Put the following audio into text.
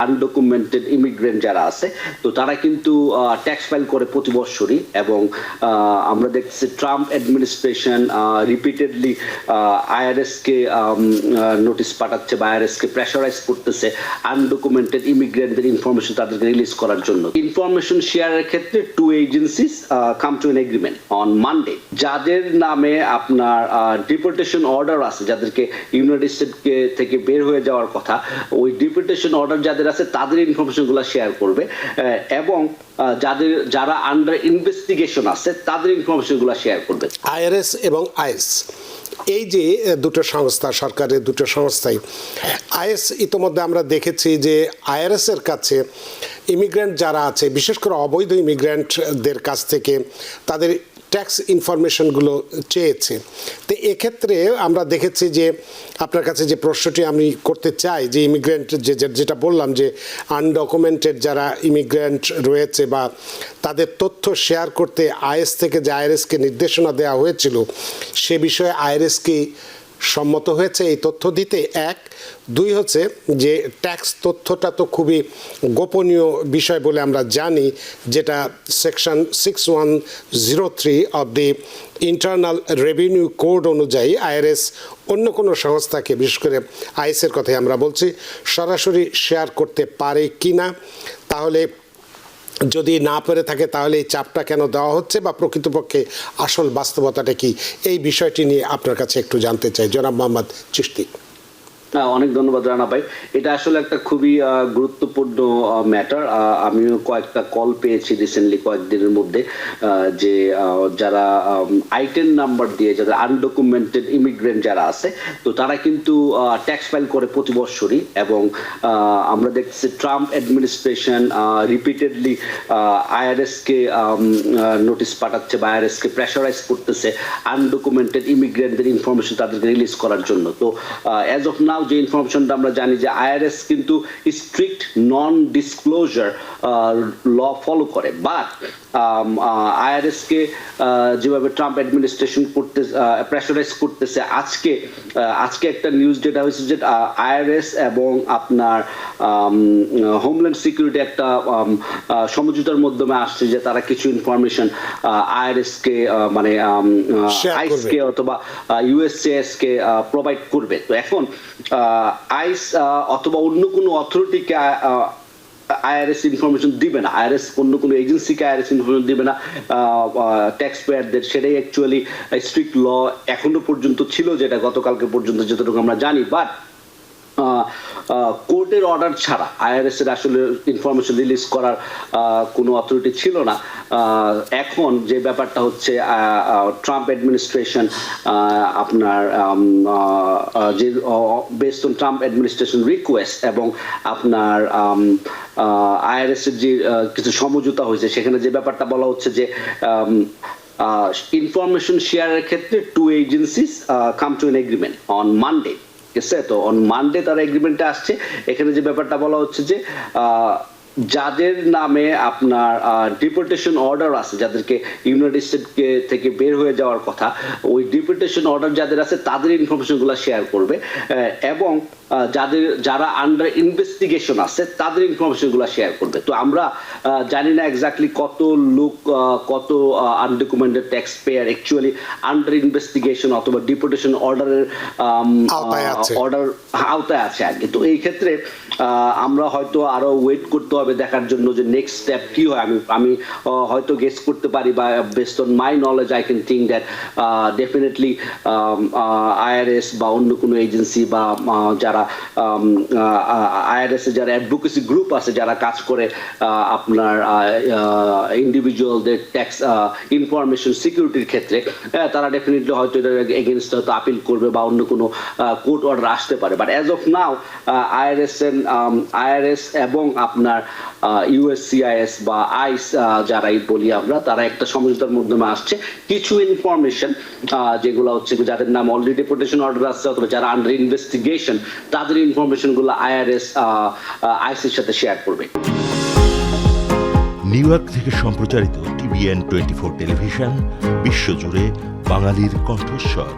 Undocumented immigrant যারা আছে তো তারা কিন্তু ট্যাক্স ফাইল করে প্রতি বছরই এবং আমরা দেখছি ট্রাম্প অ্যাডমিনিস্ট্রেশন রিপিটেডলি আইআরএস কে নোটিশ পাঠাচ্ছে বা আইআরএস কে প্রেশারাইজ করতেছে আনডকুমেন্টেড ইমিগ্রেন্টদের ইনফরমেশন তাদেরকে রিলিজ করার জন্য। ইনফরমেশন শেয়ারের ক্ষেত্রে two agencies come to an agreement on Monday. যাদের নামে আপনার ডিপোর্টেশন অর্ডার আছে, যাদেরকে ইউনাইটেড স্টেট থেকে বের হয়ে যাওয়ার কথা, ওই ডিপোর্টেশন অর্ডার যাদের আছে তাদের ইনফরমেশন গুলা শেয়ার করবে এবং যারা আন্ডার ইনভেস্টিগেশন আছে তাদের ইনফরমেশন গুলা শেয়ার করবে। আইআরএস এবং আইএস এই যে দুটো সংস্থা, সরকারের দুটো সংস্থাই, আইএস ইতোমধ্যে আমরা দেখেছি যে আইআরএস এর কাছে ইমিগ্রেন্ট যারা আছে, বিশেষ করে অবৈধ ইমিগ্রেন্টদের কাছ থেকে তাদের ট্যাক্স ইনফরমেশনগুলো চেয়েছে। তো এক্ষেত্রে আমরা দেখেছি যে আপনার কাছে যে প্রশ্নটি আমি করতে চাই যে ইমিগ্রেন্ট যেটা বললাম যে আনডকুমেন্টেড যারা ইমিগ্রেন্ট রয়েছে বা তাদের তথ্য শেয়ার করতে আইএস থেকে যে আইআরএসকে নির্দেশনা দেওয়া হয়েছিল সে বিষয়ে আইআরএস কি সম্মত হয়েছে এই তথ্য দিতে? এক, দুই হচ্ছে যে ট্যাক্স তথ্যটা তো খুবই গোপনীয় বিষয় বলে আমরা জানি, যেটা section 6103 of the internal revenue code অনুযায়ী আইআরএস অন্য কোনো সংস্থাকে, বিশেষ করে আইএসের কথাই আমরা বলছি, সরাসরি শেয়ার করতে পারে কি না? তাহলে যদি না পেরে থাকে তাহলে এই চাপটা কেন দেওয়া হচ্ছে বা প্রকৃতপক্ষে আসল বাস্তবতাটা কি, এই বিষয়টি নিয়ে আপনার কাছে একটু জানতে চাই জনাব মোহাম্মদ চিশতি। অনেক ধন্যবাদ রানা ভাই। এটা আসলে একটা খুবই গুরুত্বপূর্ণ ম্যাটার। আমিও কয়েকটা কল পেয়েছি রিসেন্টলি কয়েকদিনের মধ্যে যে যারা আইটেন নাম্বার দিয়ে যাদের আনডকুমেন্টেড ইমিগ্রেন্ট যারা আছে তো তারা কিন্তু ট্যাক্স ফাইল করে প্রতি বছরই এবং আমরা দেখছি ট্রাম্প অ্যাডমিনিস্ট্রেশন রিপিটেডলি আইআরএস কে নোটিশ পাঠাচ্ছে বা আইআরএস কে প্রেশারাইজ করতেছে আনডকুমেন্টেড ইমিগ্রেন্টদের ইনফরমেশন তাদেরকে রিলিজ করার জন্য। তো অ্যাজ অফ নাও যে ইনফরমেশনটা আমরা জানি যে আইআরএস কিন্তু strict non disclosure law follow করে, বাট আইআরএস কে যেভাবে ট্রাম্প অ্যাডমিনিস্ট্রেশন করতে প্রেশারাইজ করতেছে, আজকে একটা নিউজ যেটা হয়েছে যে আইআরএস এবং আপনার হোমল্যান্ড সিকিউরিটি একটা সমঝোতার মাধ্যমে আসছে যে তারা কিছু ইনফরমেশন আইআরএস কে মানে আইস কে অথবা ইউএসসিএস কে প্রোভাইড করবে। তো এখন আইস অথবা অন্য কোনো অথরিটিকে আইআরএস ইনফরমেশন দিবে না, আইআরএস অন্য কোনো এজেন্সিকে আইআরএস ইনফরমেশন দিবে না ট্যাক্স পেয়ারদের। সেটাই অ্যাকচুয়ালি স্ট্রিক্ট ল এখনো পর্যন্ত ছিল, যেটা গতকালকে পর্যন্ত যতটুকু আমরা জানি। বাট কোর্টের অর্ডার ছাড়া আইআরএস এর আসলে ইনফরমেশন রিলিজ করার কোনো অথরিটি ছিল না। এখন যে ব্যাপারটা হচ্ছে ট্রাম্প অ্যাডমিনিস্ট্রেশন আপনার যে based on Trump administration request এবং আপনার আইআরএস এর যে কিছু সমঝোতা হয়েছে সেখানে যে ব্যাপারটা বলা হচ্ছে যে ইনফরমেশন শেয়ারের ক্ষেত্রে two agencies come to an agreement on Monday. তো অন মানডে তারা এগ্রিমেন্টে আসছে। এখানে যে ব্যাপারটা বলা হচ্ছে যে যাদের নামে আপনার ডিপোর্টেশন অর্ডার আছে, যাদেরকে ইউনাইটেড স্টেট থেকে বের হয়ে যাওয়ার কথা, ওই ডিপোর্টেশন অর্ডার যাদের আছে তাদের ইনফরমেশন গুলা শেয়ার করবে এবং যারা আন্ডার ইনভেস্টিগেশন আছে তাদের ইনফরমেশন গুলা শেয়ার করবে। তো আমরা জানি না এক্স্যাক্টলি কত লোক, কত undocumented tax payer actually under investigation অথবা ডিপোর্টেশন অর্ডারের আওতায় আছে আর কি। তো এই ক্ষেত্রে আমরা হয়তো আরো ওয়েট করতে হবে দেখার জন্য যে নেক্সট স্টেপ কি হয়। আমি হয়তো গেস করতে পারি বা based on my knowledge I can think that definitely IRS বা অন্য কোনো এজেন্সি বা যারা আইআরএস এর যারা অ্যাডভোকেসি গ্রুপ আছে যারা কাজ করে আপনার ইন্ডিভিজুয়ালদের ট্যাক্স ইনফরমেশন সিকিউরিটির ক্ষেত্রে, তারা ডেফিনেটলি হয়তো এটার এগেইনস্ট হয়তো আপিল করবে বা অন্য কোনো কোর্ট অর্ডার আসতে পারে। But as of now IRS এবং আপনার ইউএসসিআইএস বা আইস যারাই বলি আমরা, তারা একটা সমঝোতার মাধ্যমে আসছে। কিছু ইনফরমেশন যেগুলো হচ্ছে যাদের নাম অলরেডি ডিপোর্টেশন অর্ডার আসছে অথবা যারা আন্ডার ইনভেস্টিগেশন তাদের ইনফরমেশন গুলো আইআরএস আইসির সাথে শেয়ার করবে। নিউ ইয়র্ক থেকে সম্প্রচারিত TVN 24 টেলিভিশন বিশ্বজুড়ে বাঙালির কণ্ঠস্বর।